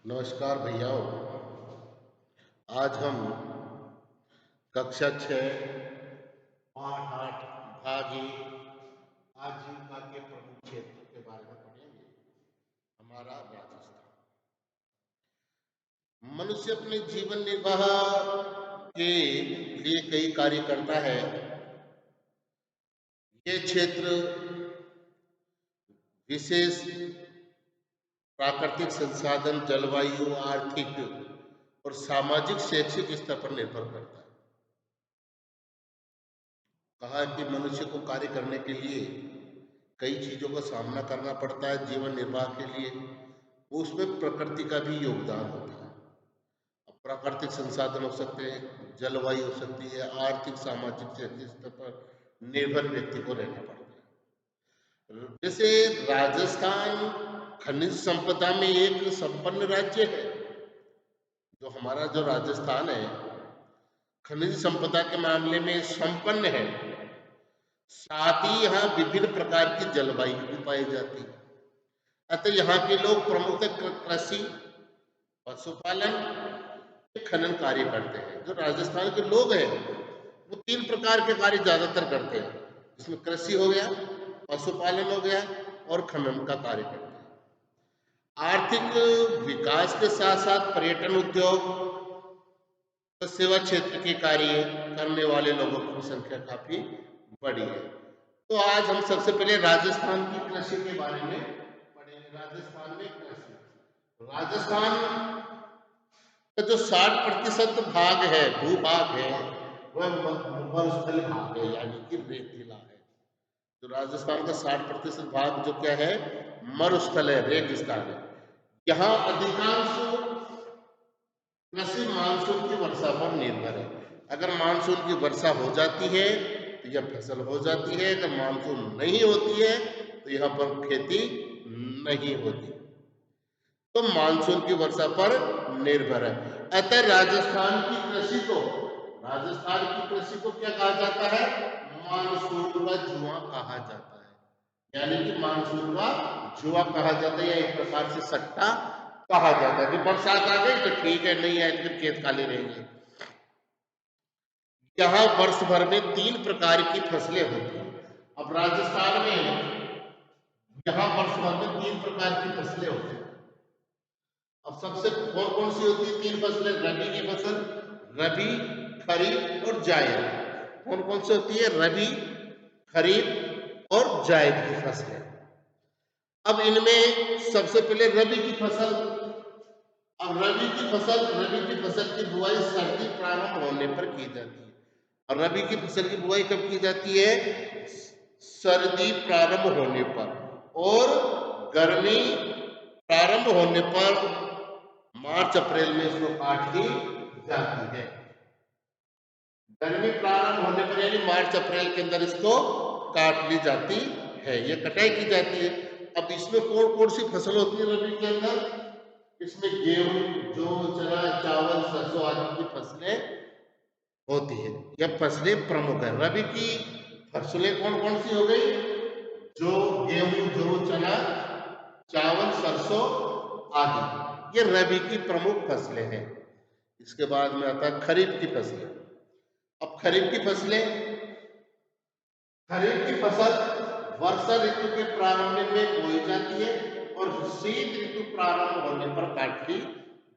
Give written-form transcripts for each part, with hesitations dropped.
नमस्कार भैयाओ। आज हम कक्षा 6 पाठ 8 भाग 1 आजीविका के प्रमुख क्षेत्र के बारे में पढ़ेंगे। हमारा राजस्थान। मनुष्य अपने जीवन निर्वाह के लिए कई कार्य करता है। ये क्षेत्र विशेष प्राकृतिक संसाधन, जलवायु, आर्थिक और सामाजिक शैक्षिक स्तर पर निर्भर करता है। कहा कि मनुष्य को कार्य करने के लिए कई चीजों का सामना करना पड़ता है जीवन निर्वाह के लिए। उसमें प्रकृति का भी योगदान होता है। अब प्राकृतिक संसाधन हो सकते हैं, जलवायु हो सकती है, आर्थिक सामाजिक शैक्षिक स्तर पर निर्भर व्यक्ति को रहना पड़ता है। जैसे राजस्थान खनिज संपदा में एक संपन्न राज्य है। जो हमारा जो राजस्थान है खनिज संपदा के मामले में संपन्न है। साथ ही यहाँ विभिन्न प्रकार की जलवायु भी पाई जाती है। अतः यहाँ के लोग प्रमुखतः कृषि, पशुपालन, खनन कार्य करते हैं। जो राजस्थान के लोग हैं वो 3 प्रकार के कार्य ज्यादातर करते हैं। इसमें कृषि हो गया, पशुपालन हो गया और खनन का कार्य करते हैं। आर्थिक विकास के साथ साथ पर्यटन उद्योग, सेवा क्षेत्र के कार्य करने वाले लोगों की संख्या काफी बड़ी है। तो आज हम सबसे पहले राजस्थान की कृषि के बारे में पढ़ेंगे। राजस्थान में कृषि, राजस्थान का जो 60% भाग है, भूभाग है, वह मरुस्थल भाग है, यानी कि रेतीला है। जो राजस्थान का 60% भाग जो क्या है, मरुस्थल है, रेगिस्तान है। यहाँ अधिकांश कृषि मानसून की वर्षा पर निर्भर है। अगर मानसून की वर्षा हो जाती है तो यह फसल हो जाती है, अगर मानसून नहीं होती है तो यहाँ पर खेती नहीं होती। तो मानसून की वर्षा पर निर्भर है। अतः राजस्थान की कृषि को क्या कहा जाता है? मानसून का जुआ कहा जाता है। यानी कि मानसून का जुआ कहा जाता है, या एक प्रकार से सट्टा कहा जाता है कि बरसात आ गई तो ठीक है, नहीं आए तो फिर खेत खाली रहेंगे। यहाँ वर्ष भर में 3 प्रकार की फसलें होती हैं। अब राजस्थान में यहाँ वर्ष भर में 3 प्रकार की फसलें होती हैं। अब सबसे कौन कौन सी होती है 3 फसलें? रबी की फसल, रबी, खरीफ और जायद। कौन कौन सी होती है? रबी, खरीफ और जायद की फसलें। अब इनमें सबसे पहले रबी की फसल। अब रबी की फसल की बुआई सर्दी प्रारंभ होने पर की जाती है। और रबी की फसल की बुआई कब की जाती है? सर्दी प्रारंभ होने पर। और गर्मी प्रारंभ होने पर मार्च अप्रैल में इसको काट ली जाती है। गर्मी प्रारंभ होने पर यानी मार्च अप्रैल के अंदर इसको काट ली जाती है, ये कटाई की जाती है। अब इसमें कौन कौन सी फसल होती है रबी के अंदर? इसमें गेहूं, जौ, चना, चावल, सरसों आदि की फसलें होती है। यह फसलें प्रमुख है। रबी की फसलें कौन कौन सी हो गई? जो गेहूं, जौ, चना, चावल, सरसों आदि, ये रबी की प्रमुख फसलें हैं। इसके बाद में आता है खरीफ की फसलें। अब खरीफ की फसल वर्षा ऋतु के प्रारंभ में बोई जाती है और शीत ऋतु प्रारंभ होने पर काट ली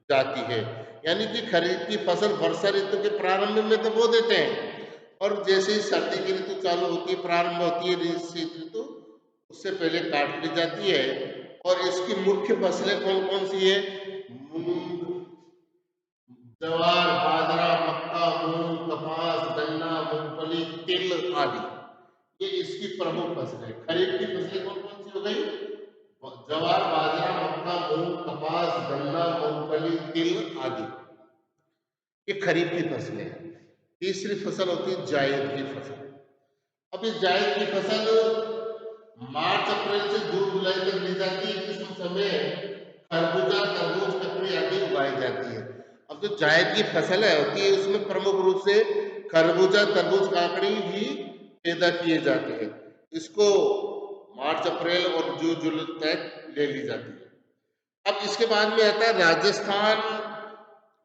जाती है। यानी कि खरीफ की फसल वर्षा ऋतु के प्रारंभ में तो बो देते हैं, और जैसे ही सर्दी की ऋतु चालू होती है, प्रारंभ होती है शीत ऋतु, उससे पहले काट ली जाती है। और इसकी मुख्य फसलें कौन कौन सी है? मूंग, ज्वार, बाजरा, मक्का, मूंग, कपास, गन्ना, मूंगफली, तिल आदि, ये इसकी प्रमुख फसलें। खरीफ की फसलें कौन कौन सी हो गई? ज्वार, बाजरा, मक्का, मूंग, कपास, गन्ना, मूंगफली, तिल आदि, ये खरीफ की फसलें हैं। तीसरी फसल होती है जायद की फसल। अब इस जायद की फसल मार्च अप्रैल से जून जुलाई तक ली जाती है। इस समय खरबूजा, तरबूज, ककड़ी आदि उगाई जाती है। अब जो जायद की फसल है होती है, उसमें प्रमुख रूप से खरबूजा, तरबूज, काकड़ी भी पैदा किए जाते हैं। इसको मार्च अप्रैल और जून जुलाई तक ले ली जाती है। अब इसके बाद में आता है राजस्थान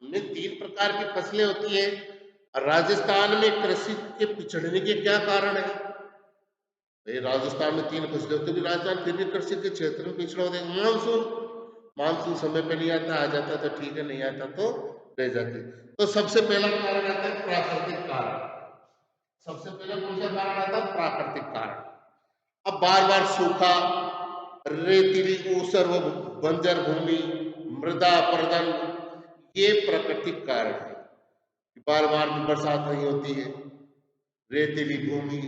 में 3 प्रकार की फसलें होती हैं। राजस्थान में कृषि के पिछड़ने के क्या कारण है? भाई राजस्थान में 3 फसलें होती है, राजस्थान फिर भी कृषि के क्षेत्र में पिछड़ा होता है। मानसून समय पे नहीं आता, आ जाता तो ठीक है, नहीं आता तो रह जाती। तो सबसे पहला कारण आता है प्राकृतिक कारण। सबसे पहले कौन सा कारण आता है? प्राकृतिक कारण। अब बार बार सूखा, रेतीली ऊसर व बंजर भूमि, मृदा अपरदन, ये प्राकृतिक कारण है। बार बार भी बरसात नहीं होती है, रेतीली भूमि,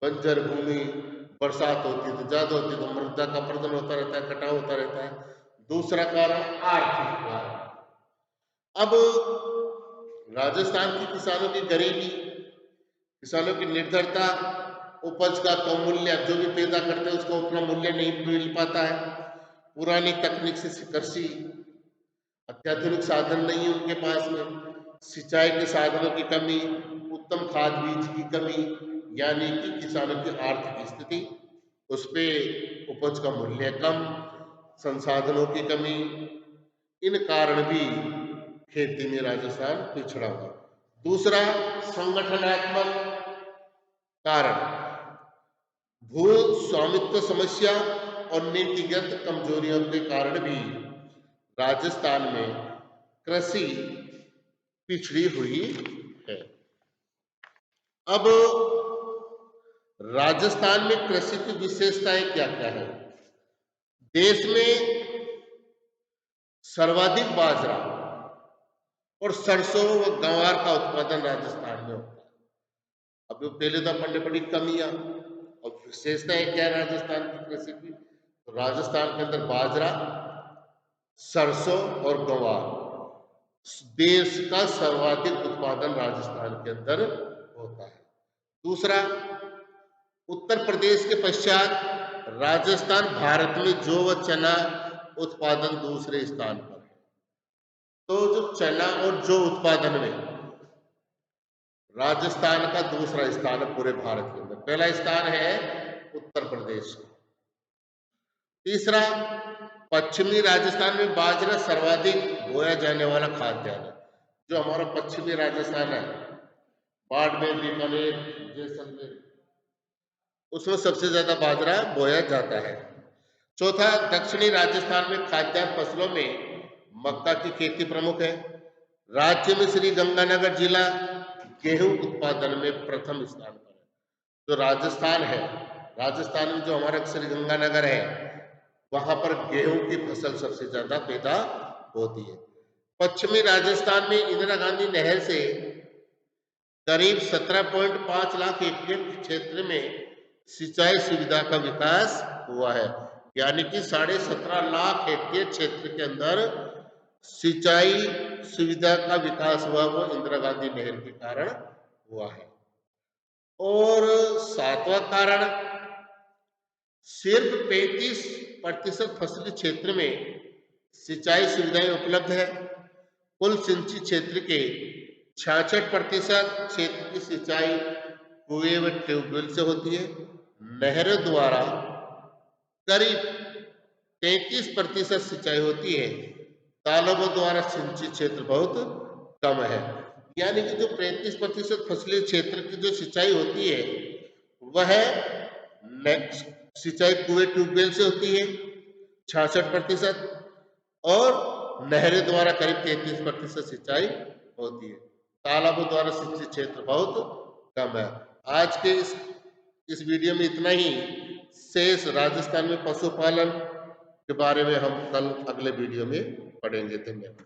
बंजर भूमि, बरसात होती है तो ज्यादा होती है तो मृदा का अपरदन होता रहता है, कटाव होता रहता है। दूसरा कारण आर्थिक कारण। अब राजस्थान के किसानों की गरीबी, किसानों की निर्धरता, उपज का कम मूल्य, जो भी पैदा करते हैं उसका उतना मूल्य नहीं मिल पाता है। पुरानी तकनीक से कृषि, अत्याधुनिक साधन नहीं है उनके पास में, सिंचाई के साधनों की कमी, उत्तम खाद बीज की कमी, यानी कि किसानों की आर्थिक स्थिति, उस पे उपज का मूल्य कम, संसाधनों की कमी, इन कारण भी खेती में राजस्थान पिछड़ा हुआ। दूसरा संगठनात्मक कारण, भू स्वामित्व समस्या और नीतिगत कमजोरियों के कारण भी राजस्थान में कृषि पिछड़ी हुई है। अब राजस्थान में कृषि की विशेषताएं क्या क्या है? देश में सर्वाधिक बाजरा और सरसों व गंवार का उत्पादन राजस्थान में होता है। अब पहले तो अपन ने बड़ी कमियां और विशेषताएं क्या है राजस्थान की कृषि की? तो राजस्थान के अंदर बाजरा, सरसों और गंवार, देश का सर्वाधिक उत्पादन राजस्थान के अंदर होता है। दूसरा, उत्तर प्रदेश के पश्चात राजस्थान भारत में जौ व चना उत्पादन दूसरे स्थान पर है। तो जो चना और जौ उत्पादन में राजस्थान का दूसरा स्थान है पूरे भारत के अंदर। पहला स्थान है उत्तर प्रदेश का। तीसरा, पश्चिमी राजस्थान में बाजरा सर्वाधिक बोया जाने वाला खाद्यान्न है। जो हमारा पश्चिमी राजस्थान है, बाड़मेर, बीकानेर, जैसलमेर, उसमें सबसे ज्यादा बाजरा बोया जाता है। चौथा, दक्षिणी राजस्थान में खाद्यान्न फसलों में मक्का की खेती प्रमुख है। राज्य में श्री गंगानगर जिला गेहूं उत्पादन में प्रथम स्थान पर है। जो राजस्थान है, राजस्थान में जो हमारा श्री गंगानगर है, वहां पर गेहूं की फसल सबसे ज्यादा पैदा होती है। पश्चिमी राजस्थान में इंदिरा गांधी नहर से करीब 17.5 लाख हेक्टेयर क्षेत्र में सिंचाई सुविधा का विकास हुआ है। यानी कि 17.5 लाख हेक्टेयर क्षेत्र के अंदर सिंचाई सुविधा का विकास हुआ, वो इंदिरा गांधी नहर के कारण हुआ है। और सातवां कारण, सिर्फ 35% फसली क्षेत्र में सिंचाई सुविधाएं उपलब्ध है। कुल सिंचित क्षेत्र के 66% क्षेत्र की सिंचाई कुएं व ट्यूबवेल से होती है। नहरों द्वारा करीब 33% सिंचाई होती है। तालाबों द्वारा सिंचित क्षेत्र बहुत कम है। यानी कि जो 35% फसली क्षेत्र की जो सिंचाई होती है वह सिंचाई कुएं ट्यूबवेल से होती है 66%, और नहरें द्वारा करीब 33% सिंचाई होती है। तालाबों द्वारा सिंचित क्षेत्र बहुत कम है। आज के इस वीडियो में इतना ही। शेष राजस्थान में पशुपालन के बारे में हम कल अगले वीडियो में पढ़ेंगे। धन्यवाद।